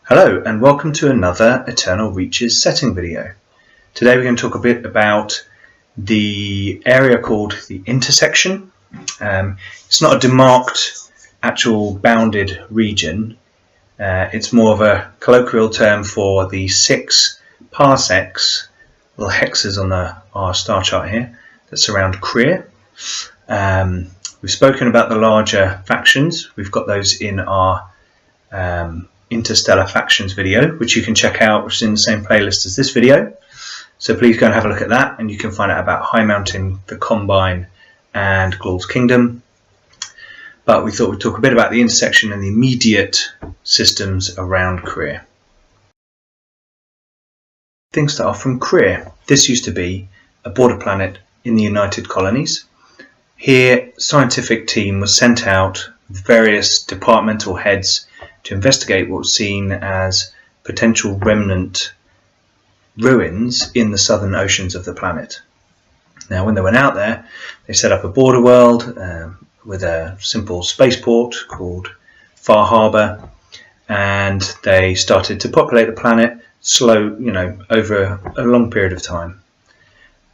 Hello and welcome to another Eternal Reaches setting video. Today we're going to talk a bit about the area called the intersection. It's not a demarked actual bounded region. It's more of a colloquial term for the 6 parsecs, little hexes on our star chart here, that surround Kriya. We've spoken about the larger factions. We've got those in our Interstellar Factions video, which you can check out, which is in the same playlist as this video. So please go and have a look at that, and you can find out about High Mountain, the Combine, and Ghaul's Kingdom. But we thought we'd talk a bit about the intersection and the immediate systems around Kriya. Things start off from Kriya. This used to be a border planet in the United Colonies. Here, a scientific team was sent out with various departmental heads to investigate what was seen as potential remnant ruins in the southern oceans of the planet. Now, when they went out there, they set up a border world with a simple spaceport called Far Harbor, and they started to populate the planet over a long period of time.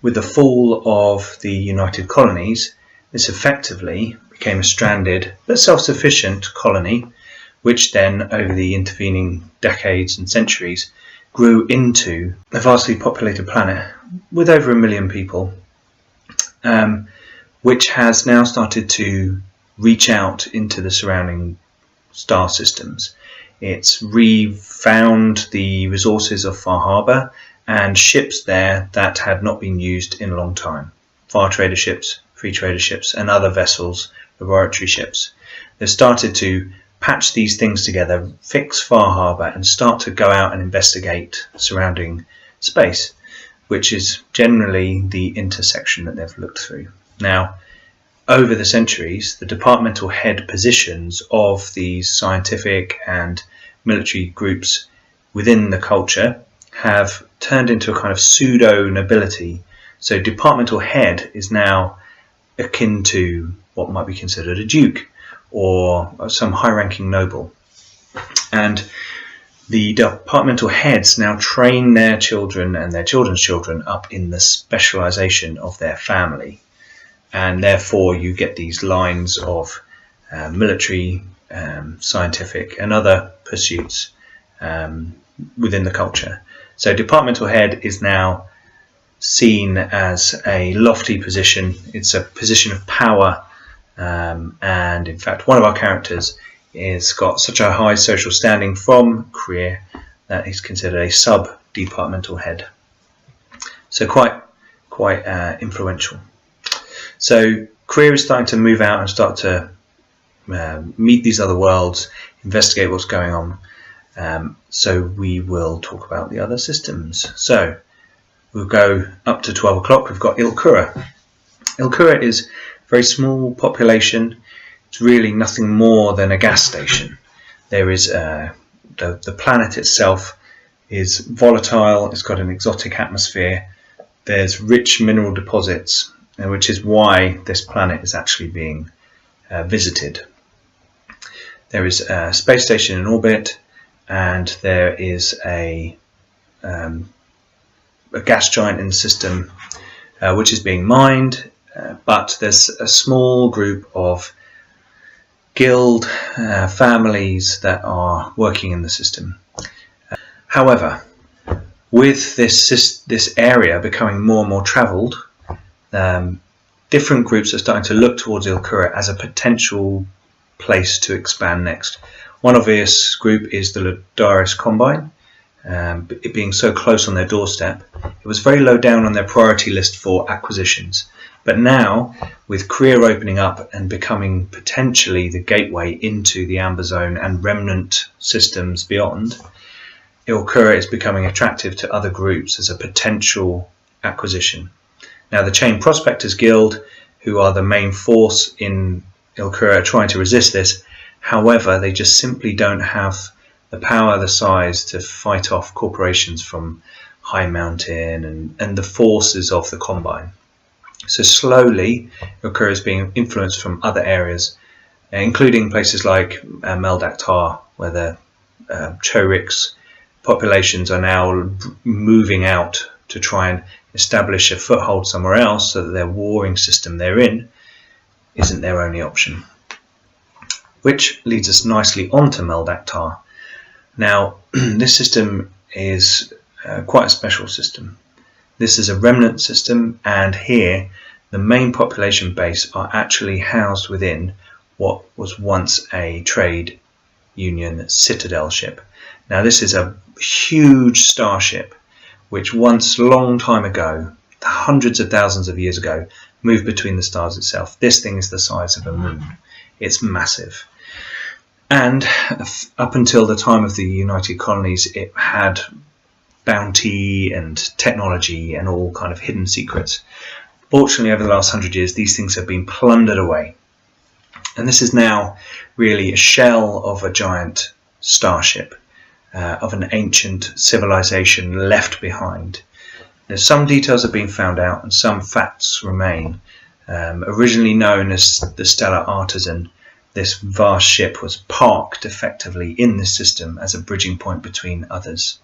With the fall of the United Colonies, this effectively became a stranded but self-sufficient colony, which then over the intervening decades and centuries grew into a vastly populated planet with over 1 million people, which has now started to reach out into the surrounding star systems. It's refound the resources of Far Harbor and ships there that had not been used in a long time. Far trader ships, free trader ships, and other vessels, laboratory ships. They've started to patch these things together, fix Far Harbor, and start to go out and investigate surrounding space, which is generally the intersection that they've looked through. Now, over the centuries, the departmental head positions of these scientific and military groups within the culture have turned into a kind of pseudo-nobility. So departmental head is now akin to what might be considered a duke or some high-ranking noble. And the departmental heads now train their children and their children's children up in the specialization of their family. And therefore you get these lines of military, scientific and other pursuits within the culture. So departmental head is now seen as a lofty position. It's a position of power, and in fact one of our characters is got such a high social standing from Kriya that he's considered a sub-departmental head. So quite influential. So Kriya is starting to move out and start to meet these other worlds, investigate what's going on. So we will talk about the other systems. So we'll go up to 12 o'clock. We've got Ilkura. Ilkura is a very small population. It's really nothing more than a gas station. There is the planet itself is volatile. It's got an exotic atmosphere. There's rich mineral deposits, which is why this planet is actually being visited. There is a space station in orbit, and there is a gas giant in the system which is being mined, but there's a small group of guild families that are working in the system. However, with this area becoming more and more travelled, different groups are starting to look towards Ilkura as a potential place to expand next. One obvious group is the Ladaris Combine. It being so close on their doorstep, it was very low down on their priority list for acquisitions. But now, with Kriya opening up and becoming potentially the gateway into the Amber Zone and remnant systems beyond, Ilkura is becoming attractive to other groups as a potential acquisition. Now, the Chain Prospectors Guild, who are the main force in Ilkura, are trying to resist this. However, they just simply don't have the power, the size to fight off corporations from High Mountain and the forces of the Combine. So slowly, Ilkura is being influenced from other areas, including places like Meldaktar, where the Chorix populations are now moving out to try and establish a foothold somewhere else, so that their warring system they're in isn't their only option. Which leads us nicely onto Meldactar. Now, this system is quite a special system. This is a remnant system, and here the main population base are actually housed within what was once a trade union citadel ship. Now, this is a huge starship which once, long time ago, hundreds of thousands of years ago, moved between the stars itself. This thing is the size of a moon. It's massive. And up until the time of the United Colonies, it had bounty and technology and all kind of hidden secrets. Fortunately, over the last 100 years, these things have been plundered away. And this is now really a shell of a giant starship, of an ancient civilization left behind. There's some details have been found out and some facts remain. Originally known as the Stellar Artisan, this vast ship was parked effectively in this system as a bridging point between others.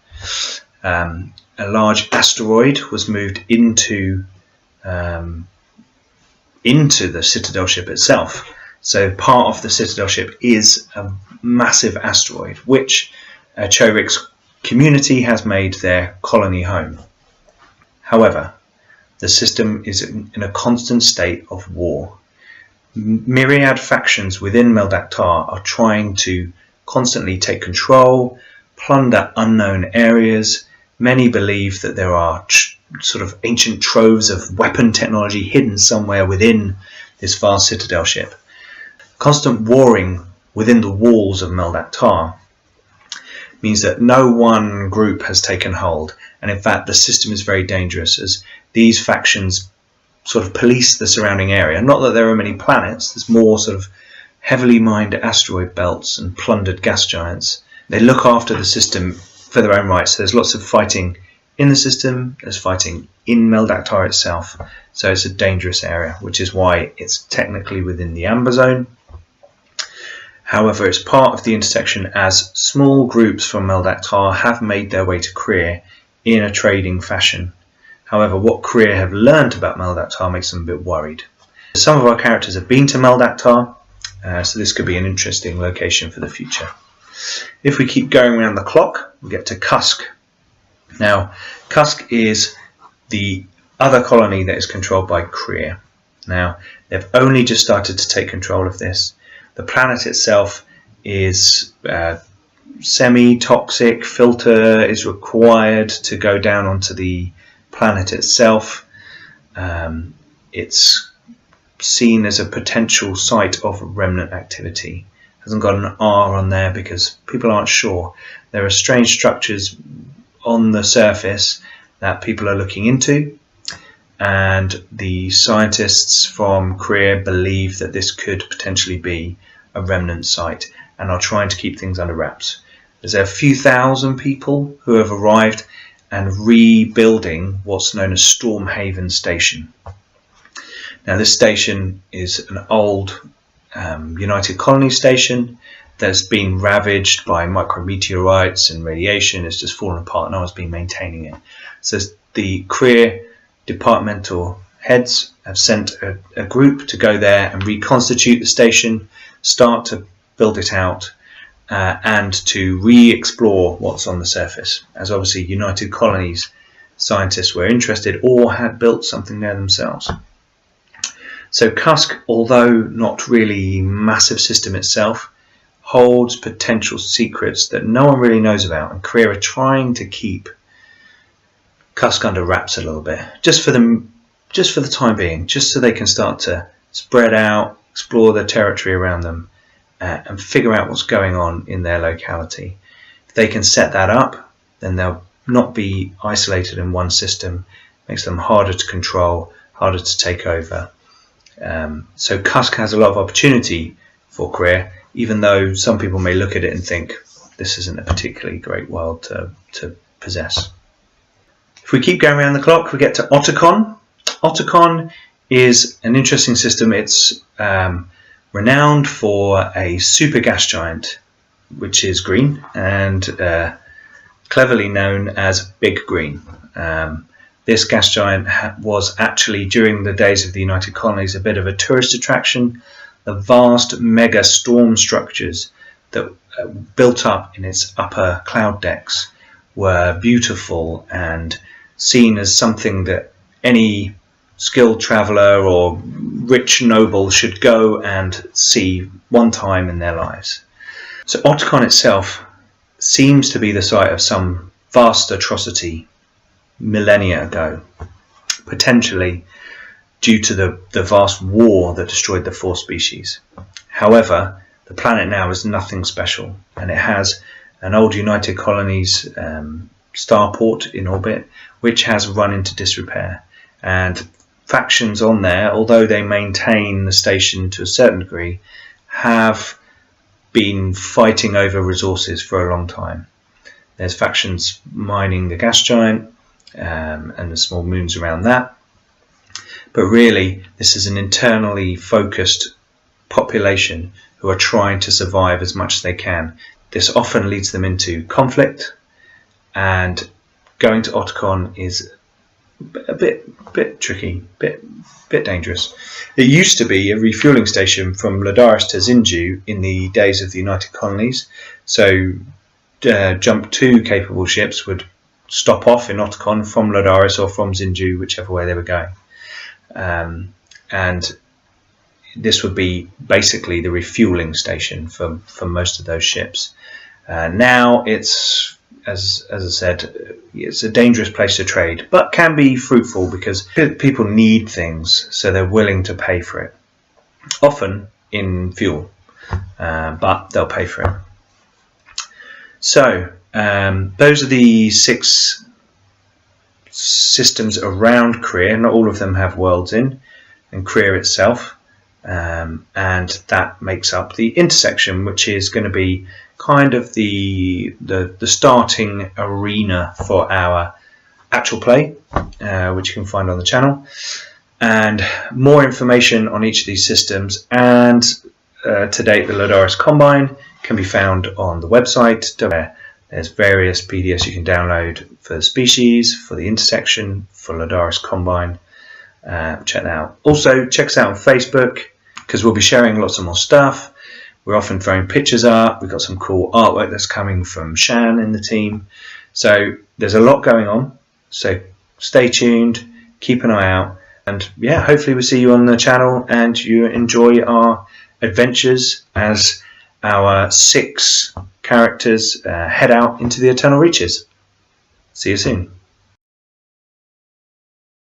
A large asteroid was moved into the Citadel ship itself. So part of the Citadel ship is a massive asteroid, which a Chorix community has made their colony home. However, the system is in a constant state of war. Myriad factions within Meldactar are trying to constantly take control, plunder unknown areas. Many believe that there are sort of ancient troves of weapon technology hidden somewhere within this vast citadel ship. Constant warring within the walls of Meldactar means that no one group has taken hold, and in fact the system is very dangerous, as these factions sort of police the surrounding area. Not that there are many planets, there's more sort of heavily mined asteroid belts and plundered gas giants. They look after the system for their own rights. So there's lots of fighting in the system, there's fighting in Meldactar itself, so it's a dangerous area, which is why it's technically within the Amber Zone. However, it's part of the intersection, as small groups from Meldactar have made their way to Krier in a trading fashion. However, what Krier have learned about Meldactar makes them a bit worried. Some of our characters have been to Meldactar, so this could be an interesting location for the future. If we keep going around the clock, we get to Kusk. Now, Kusk is the other colony that is controlled by Krier. Now, they've only just started to take control of this. The planet itself is semi-toxic. Filter is required to go down onto the planet itself. It's seen as a potential site of remnant activity. It hasn't got an R on there because people aren't sure. There are strange structures on the surface that people are looking into, and the scientists from Krier believe that this could potentially be a remnant site and are trying to keep things under wraps. There's a few thousand people who have arrived and rebuilding what's known as Stormhaven Station. Now, this station is an old United Colony station that's been ravaged by micrometeorites and radiation. It's just fallen apart. No one's been maintaining it. So the Krier departmental heads have sent a group to go there and reconstitute the station, start to build it out, and to re-explore what's on the surface, as obviously United Colonies scientists were interested or had built something there themselves. So Kusk, although not really a massive system itself, holds potential secrets that no one really knows about, and Krier are trying to keep Kusk under wraps a little bit, just for the time being, just so they can start to spread out, explore the territory around them, and figure out what's going on in their locality. If they can set that up, then they'll not be isolated in one system. Makes them harder to control, harder to take over. So Kusk has a lot of opportunity for Krier, even though some people may look at it and think this isn't a particularly great world to possess. If we keep going around the clock, we get to Otacon. Otacon is an interesting system. It's renowned for a super gas giant which is green, and cleverly known as Big Green. This gas giant was actually, during the days of the United Colonies, a bit of a tourist attraction. The vast mega storm structures that built up in its upper cloud decks were beautiful and seen as something that any skilled traveller or rich noble should go and see one time in their lives. So Otacon itself seems to be the site of some vast atrocity millennia ago, potentially due to the vast war that destroyed the 4 species. However, the planet now is nothing special, and it has an old United Colonies starport in orbit, which has run into disrepair, and factions on there, although they maintain the station to a certain degree, have been fighting over resources for a long time. There's factions mining the gas giant and the small moons around that, but really this is an internally focused population who are trying to survive as much as they can. This often leads them into conflict, and going to Otacon is a bit tricky, bit dangerous. It used to be a refueling station from Ladaris to Zinju in the days of the United Colonies, so Jump 2 capable ships would stop off in Otacon from Ladaris or from Zinju, whichever way they were going, and this would be basically the refueling station for most of those ships. Now it's, as I said, it's a dangerous place to trade, but can be fruitful because people need things, so they're willing to pay for it, often in fuel, but they'll pay for it. So those are the 6 systems around Kriya. Not all of them have worlds in, and Kriya itself, and that makes up the intersection, which is going to be kind of the starting arena for our actual play, which you can find on the channel. And more information on each of these systems and to date the Ladaris Combine can be found on the website, where there's various PDFs you can download for the species, for the intersection, for Ladaris Combine. Check that out. Also check us out on Facebook, because we'll be sharing lots of more stuff. We're often throwing pictures up. We've got some cool artwork that's coming from Shan in the team. So there's a lot going on. So stay tuned, keep an eye out, and yeah, hopefully we'll see you on the channel and you enjoy our adventures as our 6 characters head out into the Eternal Reaches. See you soon.